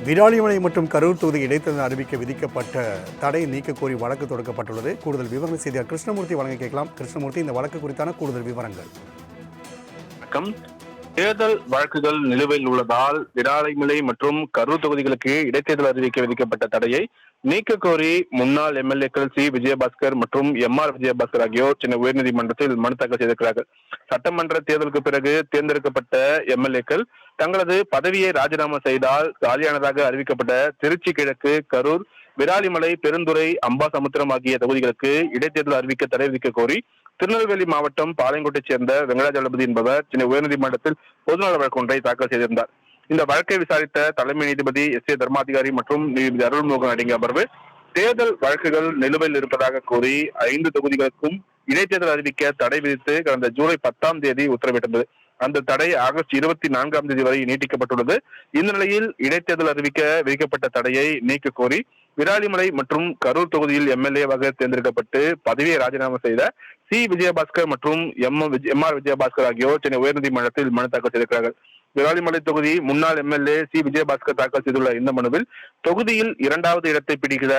விராலிமலை மற்றும் கரூர் தொகுதி இடைத்தேர்தல் அறிவிக்க விதிக்கப்பட்ட தடை நீக்க கோரி வழக்கு தொடுக்கப்பட்டுள்ளது. கூடுதல் விவரங்கள் செய்தியாளர் கிருஷ்ணமூர்த்தி வழங்க கேட்கலாம். கிருஷ்ணமூர்த்தி, இந்த வழக்கு குறித்தான கூடுதல் விவரங்கள். தேர்தல் வழக்குகள் நிலுவையில் உள்ளதால் விராலிமலை மற்றும் கரூர் தொகுதிகளுக்கு இடைத்தேர்தல் அறிவிக்க விதிக்கப்பட்ட தடையை நீக்க கோரி முன்னாள் எம்எல்ஏக்கள் சி விஜயபாஸ்கர் மற்றும் எம்.ஆர். விஜயபாஸ்கர் ஆகியோர் சென்னை உயர்நீதிமன்றத்தில் மனு தாக்கல் செய்திருக்கிறார்கள். சட்டமன்ற தேர்தலுக்கு பிறகு தேர்ந்தெடுக்கப்பட்ட எம்எல்ஏக்கள் தங்களது பதவியை ராஜினாமா செய்தால் காலியானதாக அறிவிக்கப்பட்ட திருச்சி கிழக்கு, கரூர், விராலிமலை, பெருந்துறை, அம்பாசமுத்திரம் ஆகிய தொகுதிகளுக்கு இடைத்தேர்தல் அறிவிக்க தடை விதிக்க கோரி திருநெல்வேலி மாவட்டம் பாளையங்கோட்டைச் சேர்ந்த வெங்கடாஜலபதி என்பவர் சென்னை உயர்நீதிமன்றத்தில் பொதுநல வழக்கு ஒன்றை தாக்கல் செய்திருந்தார். இந்த வழக்கை விசாரித்த தலைமை நீதிபதி எஸ்.ஏ. தர்மாதிகாரி மற்றும் நீதிபதி அருள்மோகன் அடங்கிய அமர்வு தேர்தல் வழக்குகள் நிலுவையில் இருப்பதாக கூறி 5 தொகுதிகளுக்கும் இடைத்தேர்தல் அறிவிக்க தடை விதித்து கடந்த ஜூலை 10 உத்தரவிட்டது. அந்த தடை ஆகஸ்ட் 24 வரை நீட்டிக்கப்பட்டுள்ளது. இந்த நிலையில் இடைத்தேர்தல் அறிவிக்க விதிக்கப்பட்ட தடையை நீக்க கோரி விராலிமலை மற்றும் கரூர் தொகுதியில் எம்எல்ஏவாக தேர்ந்தெடுக்கப்பட்டு பதவியை ராஜினாமா செய்த சி விஜயபாஸ்கர் மற்றும் எம்.ஆர். விஜயபாஸ்கர் ஆகியோர் சென்னை உயர்நீதிமன்றத்தில் மனு தாக்கல் செய்திருக்கிறார்கள். விராலிமலை தொகுதி முன்னாள் எம்எல்ஏ சி விஜயபாஸ்கர் தாக்கல் செய்துள்ள இந்த மனுவில் தொகுதியில் 2வது இடத்தை பிடிக்கிற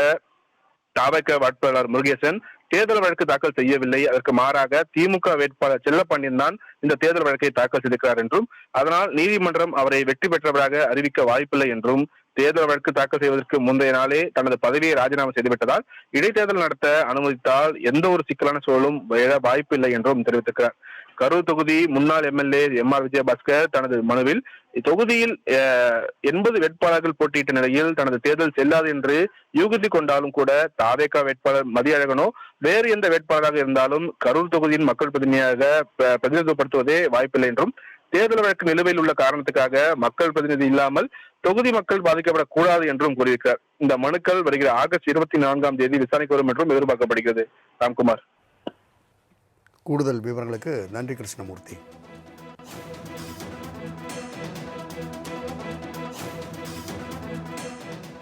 தாவக வேட்பாளர் முருகேசன் தேர்தல் வழக்கு தாக்கல் செய்யவில்லை. அதற்கு மாறாக திமுக வேட்பாளர் செல்லப்பாண்டியன் தான் இந்த தேர்தல் வழக்கை தாக்கல் செய்திருக்கிறார் என்றும், அதனால் நீதிமன்றம் அவரை வெற்றி பெற்றவராக அறிவிக்க வாய்ப்பில்லை என்றும், தேர்தல் வழக்கு தாக்கல் செய்வதற்கு முந்தைய நாளே தனது பதவியை ராஜினாமா செய்துவிட்டதால் இடைத்தேர்தல் நடத்த அனுமதித்தால் எந்த ஒரு சிக்கலான சூழலும் வாய்ப்பில்லை என்றும் தெரிவித்திருக்கிறார். கரூர் தொகுதி முன்னாள் எம்எல்ஏ எம்.ஆர். விஜயபாஸ்கர் தனது மனுவில் தொகுதியில் 80 வேட்பாளர்கள் போட்டியிட்ட நிலையில் தனது தேர்தல் செல்லாது என்று யூகித்துக் கொண்டாலும் கூட தாவேகா வேட்பாளர் மதியழகனோ வேறு எந்த வேட்பாளராக இருந்தாலும் கரூர் தொகுதியின் மக்கள் பிரதிநிதியாக பிரதிநிதித்துவப்படுத்துவதே வாய்ப்பில்லை என்றும், தேர்தல் வழக்கு நிலுவையில் உள்ள காரணத்துக்காக மக்கள் பிரதிநிதி இல்லாமல் தொகுதி மக்கள் பாதிக்கப்படக்கூடாது என்றும் கூறியிருக்கிறார். இந்த மனுக்கள் வருகிற ஆகஸ்ட் 24 விசாரணைக்கு வரும் என்றும் எதிர்பார்க்கப்படுகிறது. ராம்குமார். கூடுதல் விவரங்களுக்கு நன்றி கிருஷ்ணமூர்த்தி.